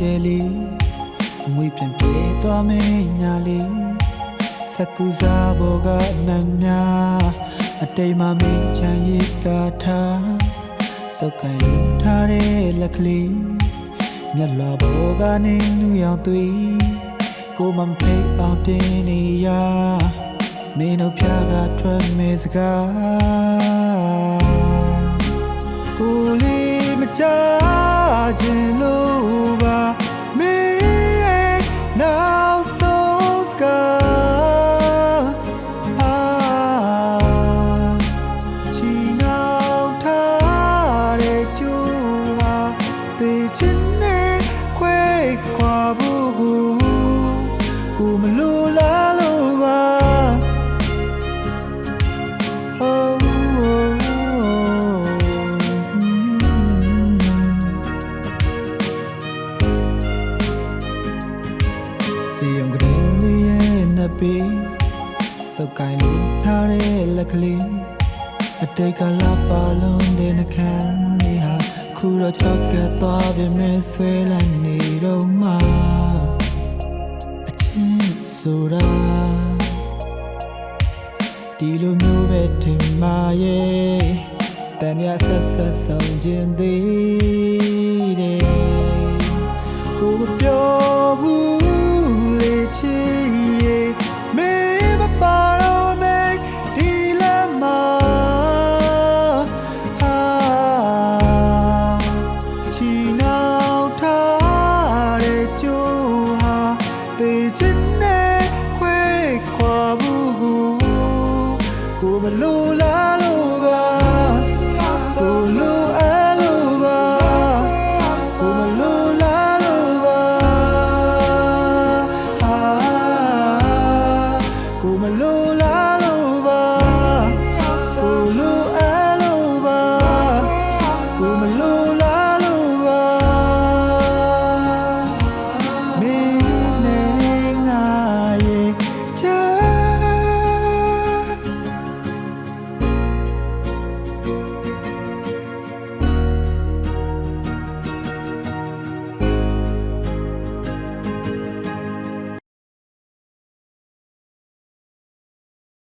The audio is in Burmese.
တယ်လေအငွေပြန်ပြေးသွားမင်းညာလေးစကူစားဘောကမမ်းများအတိမ်မမင်းချမ်းရည်ကာထားစုပ်ကိုင်ထားတဲ့လက်ကလေးမျက်လာဘောကနေနူရောင်သွေးကိုမဖိတ်အောင်တင်နေရမင်းတို့ဖြာကထွက်မဲစကားကိုလေးမကြခြင်းလို့ပါမင်းရဲ့နောက်ဆုံးစကားချီနှောင်ထားတဲ့ကြိုးဟာသေချင်နဲ့ခွဲခွာဖို့ကိုမလိုလားလို့ပါစီယုံကလေးရဲ့နပ်ပေစုပ်ကိုင်လို့ထားတဲ့လက်ကလေးအတိတ်ကလာပါလုံးတဲ့နှခမ်းလေးဟာခုတော့ချောက်ကသွားပြီမဲဆွဲလိုက်နေတော့မှအချင်းဆိုတာဒီလိုမျိုးပဲထင်မှာရဲ့တန်ရဆက်ဆက်ဆောင်ခြင်းသေး